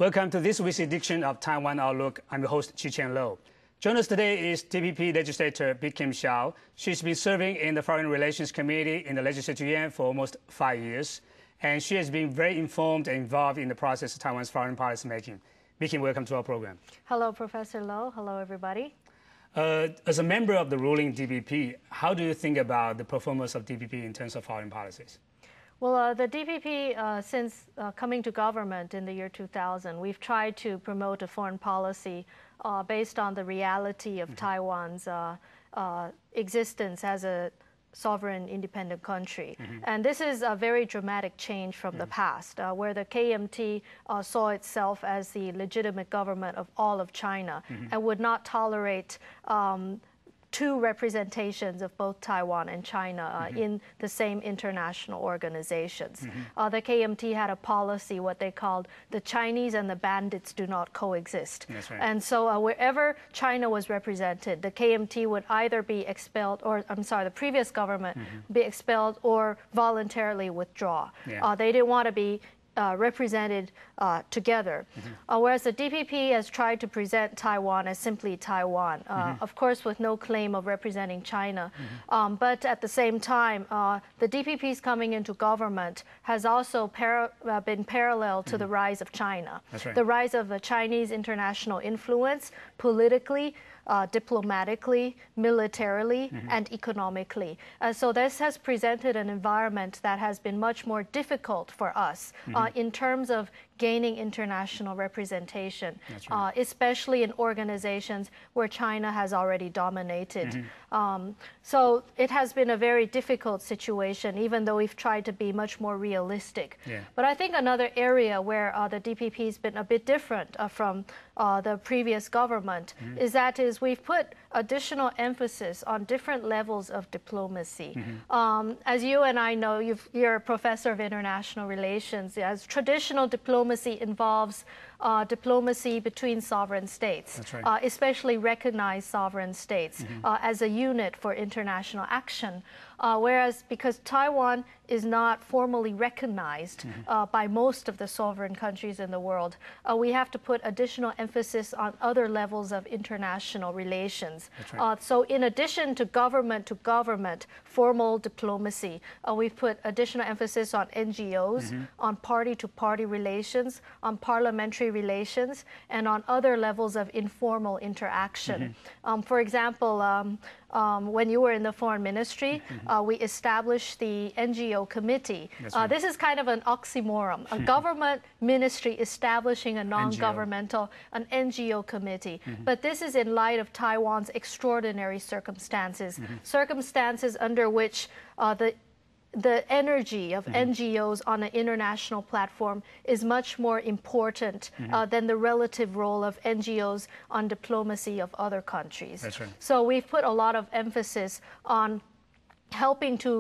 Welcome to this week's edition of Taiwan Outlook. I'm your host, Chi-Chen Lo. Joining us today is DPP Legislator Bi-khim Hsiao. She's been serving in the Foreign Relations Committee in the Legislature Yuan for almost 5 years, and she has been very informed and involved in the process of Taiwan's foreign policy making. Bi-khim, welcome to our program. Hello, Professor Lo. Hello, everybody. As a member of the ruling DPP, how do you think about the performance of DPP in terms of foreign policies? Well, the DPP, since coming to government in the year 2000, we've tried to promote a foreign policy based on the reality of Taiwan's existence as a sovereign, independent country. And this is a very dramatic change from the past, where the KMT saw itself as the legitimate government of all of China and would not tolerate two representations of both Taiwan and China in the same international organizations. The KMT had a policy, what they called the Chinese and the bandits do not coexist. That's right. And so wherever China was represented, the KMT would either be expelled, or I'm sorry, the previous government be expelled or voluntarily withdraw. Yeah. They didn't want to be represented together. Whereas the DPP has tried to present Taiwan as simply Taiwan, of course with no claim of representing China. But at the same time, the DPP's coming into government has also been parallel to the rise of China. That's right. The rise of Chinese international influence politically, diplomatically, militarily, and economically. So this has presented an environment that has been much more difficult for us in terms of gaining international representation, right. Especially in organizations where China has already dominated. So it has been a very difficult situation, even though we've tried to be much more realistic. Yeah. But I think another area where the DPP has been a bit different from the previous government is we've put additional emphasis on different levels of diplomacy. As you and I know, you're a professor of international relations. As traditional diplomacy involves diplomacy between sovereign states, That's right. Especially recognized sovereign states as a unit for international action. Whereas because Taiwan is not formally recognized by most of the sovereign countries in the world, we have to put additional emphasis on other levels of international relations. That's right. So in addition to government formal diplomacy, we've put additional emphasis on NGOs, on party-to-party relations, on parliamentary relations, and on other levels of informal interaction. For example, when you were in the foreign ministry, we established the NGO committee. Right. This is kind of an oxymoron. A government ministry establishing a non-governmental, an NGO committee. But this is in light of Taiwan's extraordinary circumstances, circumstances under which the energy of NGOs on an international platform is much more important than the relative role of NGOs on diplomacy of other countries. That's right. So we've put a lot of emphasis on helping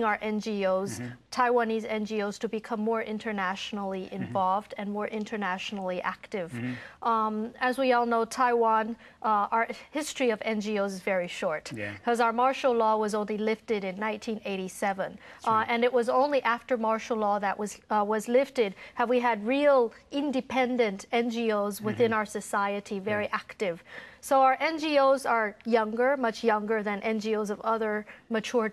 our NGOs, Taiwanese NGOs, to become more internationally involved and more internationally active. As we all know, Taiwan, our history of NGOs is very short, because our martial law was only lifted in 1987. And it was only after martial law that was lifted have we had real independent NGOs within our society, very active. So our NGOs are younger, much younger than NGOs of other mature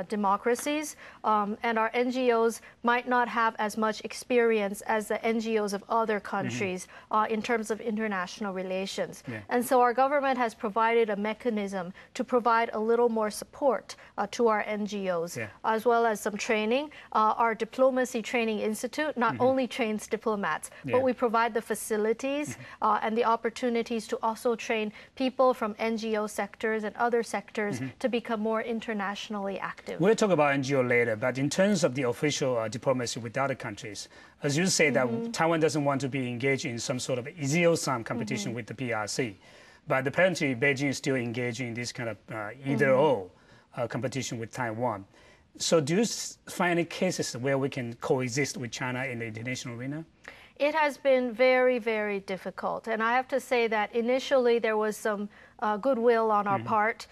democracies, and our NGOs might not have as much experience as the NGOs of other countries in terms of international relations. And so our government has provided a mechanism to provide a little more support to our NGOs, as well as some training. Our Diplomacy Training Institute not only trains diplomats, but we provide the facilities and the opportunities to also train people from NGO sectors and other sectors to become more internationally active. We'll talk about NGO later, but in terms of the official diplomacy with other countries, as you say that Taiwan doesn't want to be engaged in some sort of zero-sum competition with the PRC, but apparently Beijing is still engaging in this kind of either-or competition with Taiwan. So do you find any cases where we can coexist with China in the international arena? It has been very, very difficult. And I have to say that initially there was some goodwill on our part.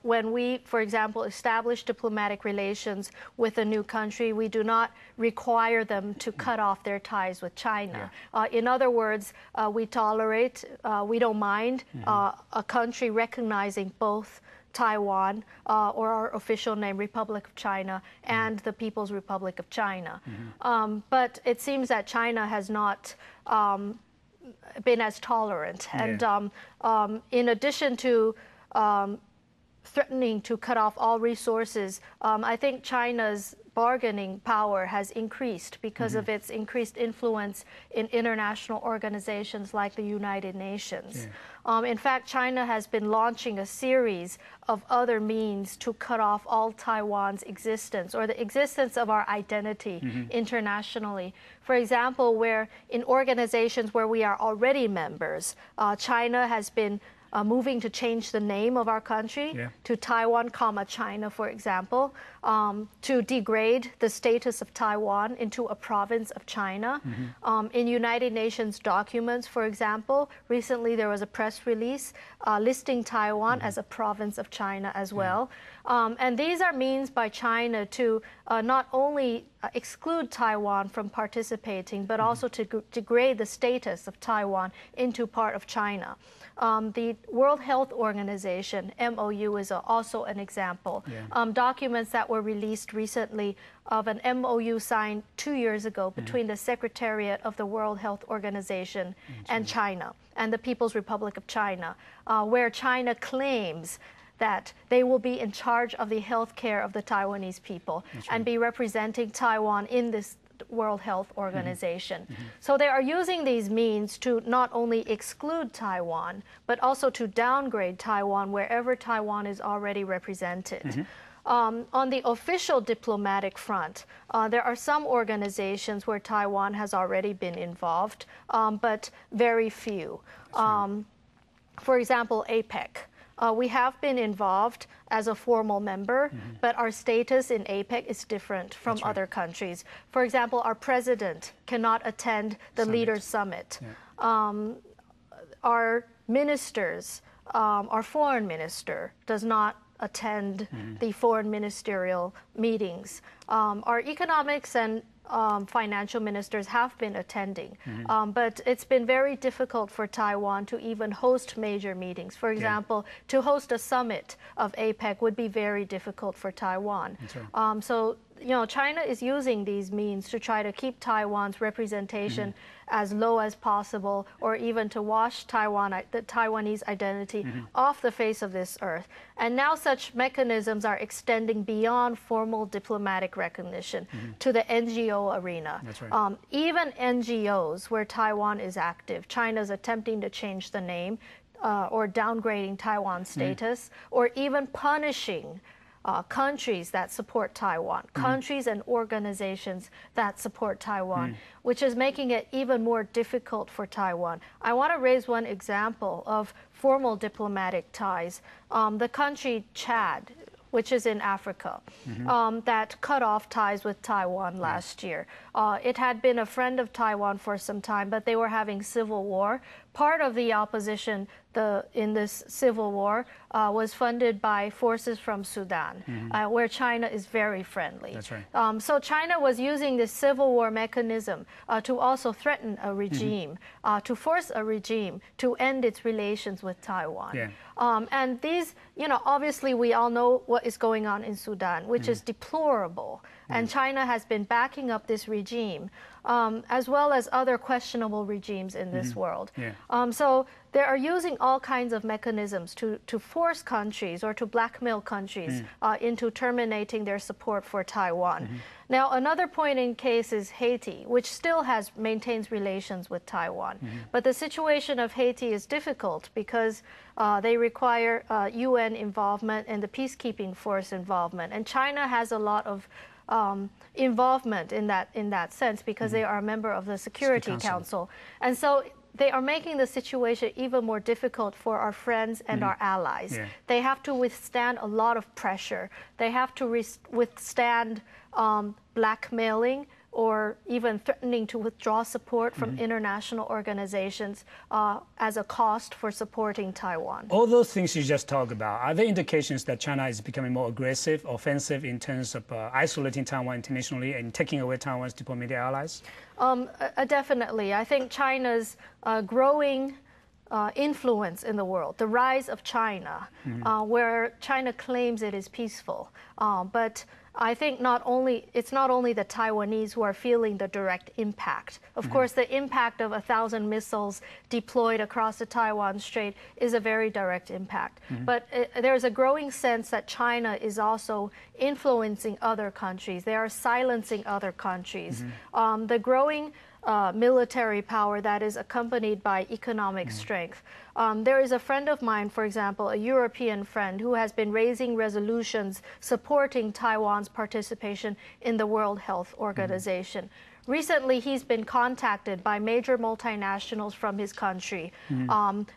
When we, for example, establish diplomatic relations with a new country, we do not require them to cut off their ties with China. In other words, we tolerate, we don't mind a country recognizing both Taiwan, or our official name, Republic of China, and the People's Republic of China. But it seems that China has not been as tolerant. And in addition to threatening to cut off all resources, I think China's bargaining power has increased because of its increased influence in international organizations like the United Nations. In fact, China has been launching a series of other means to cut off all Taiwan's existence or the existence of our identity internationally. For example, where in organizations where we are already members, China has been moving to change the name of our country to Taiwan, China, for example, to degrade the status of Taiwan into a province of China. In United Nations documents, for example, recently there was a press release listing Taiwan as a province of China as well. And these are means by China to not only exclude Taiwan from participating, but also to degrade the status of Taiwan into part of China. The World Health Organization, MOU, is also an example. Documents that were released recently of an MOU signed 2 years ago between the Secretariat of the World Health Organization and China, and the People's Republic of China, where China claims that they will be in charge of the health care of the Taiwanese people and be representing Taiwan in this World Health Organization. So they are using these means to not only exclude Taiwan, but also to downgrade Taiwan wherever Taiwan is already represented. On the official diplomatic front, there are some organizations where Taiwan has already been involved, but very few. For example, APEC. We have been involved as a formal member, but our status in APEC is different from other countries. For example, our president cannot attend the Leaders' Summit. Our ministers, our foreign minister does not attend the foreign ministerial meetings. Our economics and financial ministers have been attending, but it's been very difficult for Taiwan to even host major meetings. For example, to host a summit of APEC would be very difficult for Taiwan. So, you know, China is using these means to try to keep Taiwan's representation as low as possible, or even to wash the Taiwanese identity off the face of this earth. And now such mechanisms are extending beyond formal diplomatic recognition to the NGO arena. Even NGOs where Taiwan is active, China is attempting to change the name or downgrading Taiwan's status, or even punishing countries that support Taiwan, countries and organizations that support Taiwan, which is making it even more difficult for Taiwan. I want to raise one example of formal diplomatic ties. The country Chad, which is in Africa, that cut off ties with Taiwan last year. It had been a friend of Taiwan for some time, but they were having civil war. Part of the opposition in this civil war was funded by forces from Sudan, where China is very friendly. So China was using this civil war mechanism to also threaten a regime, to force a regime to end its relations with Taiwan. And these, you know, obviously we all know what is going on in Sudan, which is deplorable. And China has been backing up this regime, as well as other questionable regimes in this world. So they are using all kinds of mechanisms to force countries or to blackmail countries into terminating their support for Taiwan. Now, another point in case is Haiti, which still maintains relations with Taiwan. But the situation of Haiti is difficult because they require UN involvement and the peacekeeping force involvement. And China has a lot of involvement in that sense because they are a member of the Security Council. And so they are making the situation even more difficult for our friends and our allies. They have to withstand a lot of pressure. They have to withstand blackmailing or even threatening to withdraw support from international organizations as a cost for supporting Taiwan. All those things you just talked about, are there indications that China is becoming more aggressive, offensive in terms of isolating Taiwan internationally and taking away Taiwan's diplomatic allies? Definitely. I think China's growing influence in the world, the rise of China, where China claims it is peaceful, but I think it's not only the Taiwanese who are feeling the direct impact. Of course, the impact of 1,000 missiles deployed across the Taiwan Strait is a very direct impact. But there's a growing sense that China is also influencing other countries. They are silencing other countries. The growing military power that is accompanied by economic strength. There is a friend of mine, for example, a European friend, who has been raising resolutions supporting Taiwan's participation in the World Health Organization. Recently, he's been contacted by major multinationals from his country,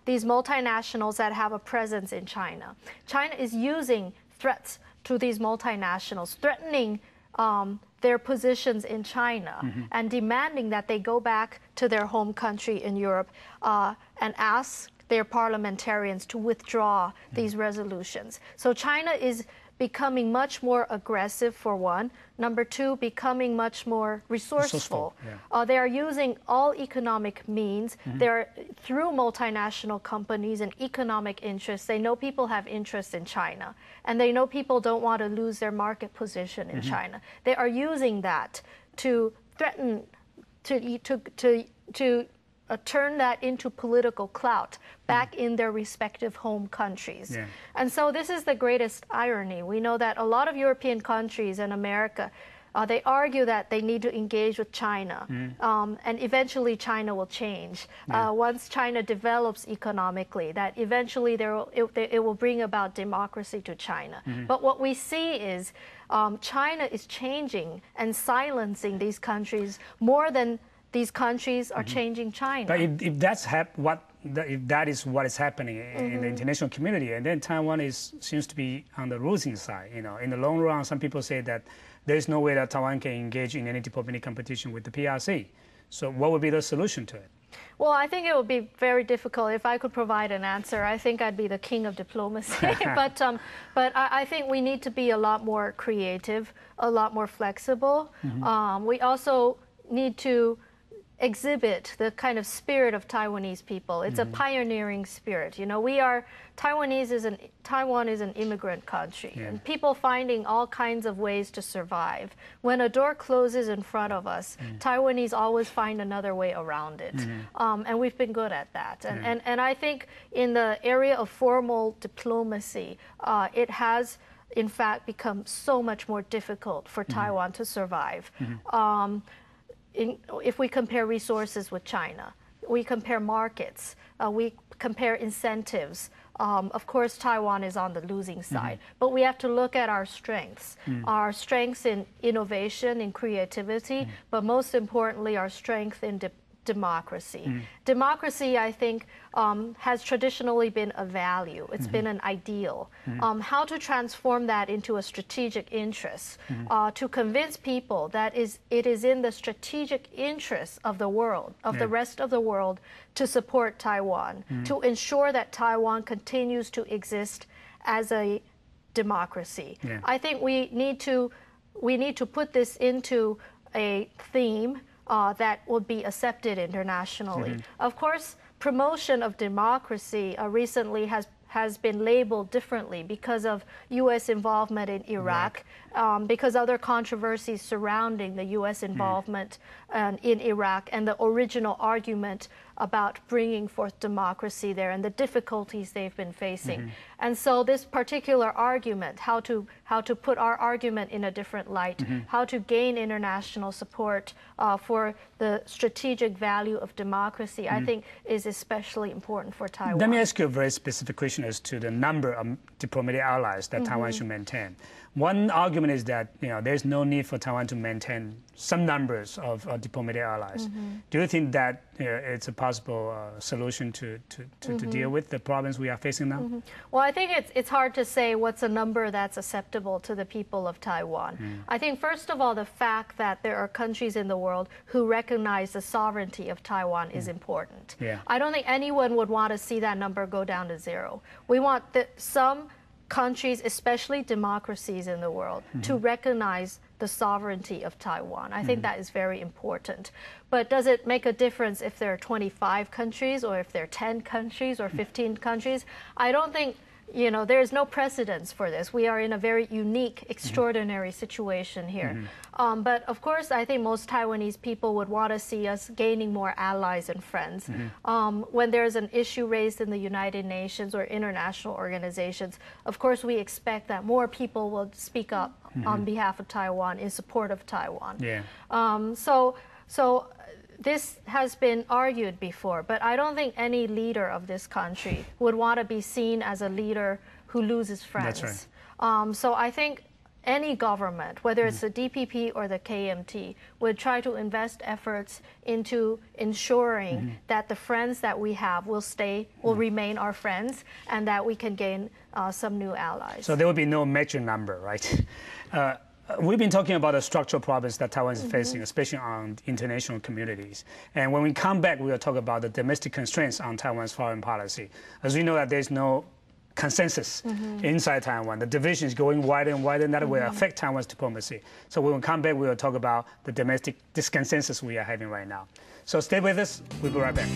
these multinationals that have a presence in China. China is using threats to these multinationals, threatening their positions in China and demanding that they go back to their home country in Europe and ask their parliamentarians to withdraw these resolutions. So China is becoming much more aggressive, for one. Number two, becoming much more resourceful. They are using all economic means. They're through multinational companies and economic interests. They know people have interest in China, and they know people don't want to lose their market position in China. They are using that to threaten to turn that into political clout back in their respective home countries. And so this is the greatest irony. We know that a lot of European countries and America, they argue that they need to engage with China, and eventually China will change. Once China develops economically, that eventually it will bring about democracy to China. But what we see is China is changing and silencing these countries more than these countries are changing China. But if that is what is happening in the international community, and then Taiwan seems to be on the losing side. You know, in the long run, some people say that there is no way that Taiwan can engage in any diplomatic competition with the PRC. So, what would be the solution to it? Well, I think it would be very difficult. If I could provide an answer, I think I'd be the king of diplomacy. But I think we need to be a lot more creative, a lot more flexible. We also need to exhibit the kind of spirit of Taiwanese people. It's a pioneering spirit. You know, Taiwan is an immigrant country, and people finding all kinds of ways to survive. When a door closes in front of us, Taiwanese always find another way around it. And we've been good at that. And I think in the area of formal diplomacy, it has in fact become so much more difficult for Taiwan to survive. If we compare resources with China, we compare markets, we compare incentives. Of course, Taiwan is on the losing side, but we have to look at our strengths in innovation, in creativity, but most importantly, our strength in democracy. Democracy, I think, has traditionally been a value. It's been an ideal. How to transform that into a strategic interest, to convince people that it is in the strategic interest of the world, of the rest of the world, to support Taiwan, to ensure that Taiwan continues to exist as a democracy. I think we need to put this into a theme that would be accepted internationally. Of course, promotion of democracy recently has been labeled differently because of U.S. involvement in Iraq, because other controversies surrounding the U.S. involvement in Iraq, and the original argument about bringing forth democracy there and the difficulties they've been facing. And so this particular argument, how to put our argument in a different light, how to gain international support for the strategic value of democracy, I think is especially important for Taiwan. Let me ask you a very specific question as to the number of diplomatic allies that Taiwan should maintain. One argument is that there's no need for Taiwan to maintain some numbers of diplomatic allies. Do you think that it's a possible solution to deal with the problems we are facing now? Well, I think it's hard to say what's a number that's acceptable to the people of Taiwan. I think, first of all, the fact that there are countries in the world who recognize the sovereignty of Taiwan is important. I don't think anyone would want to see that number go down to 0. We want some countries, especially democracies in the world, to recognize the sovereignty of Taiwan. I think that is very important. But does it make a difference if there are 25 countries or if there are 10 countries or 15 countries? I don't think, there is no precedence for this. We are in a very unique, extraordinary situation here. But of course, I think most Taiwanese people would want to see us gaining more allies and friends. When there's an issue raised in the United Nations or international organizations, of course, we expect that more people will speak up on behalf of Taiwan, in support of Taiwan. So this has been argued before, but I don't think any leader of this country would want to be seen as a leader who loses friends. That's right. So I think any government, whether it's the DPP or the KMT, would try to invest efforts into ensuring that the friends that we have will remain our friends, and that we can gain some new allies. So there will be no magic number, right? We've been talking about the structural problems that Taiwan is facing, especially on international communities. And when we come back, we will talk about the domestic constraints on Taiwan's foreign policy. As we know that there's no consensus inside Taiwan. The division is going wider and wider, and that will affect Taiwan's diplomacy. So when we come back, we will talk about the domestic disconsensus we are having right now. So stay with us. We'll be right back.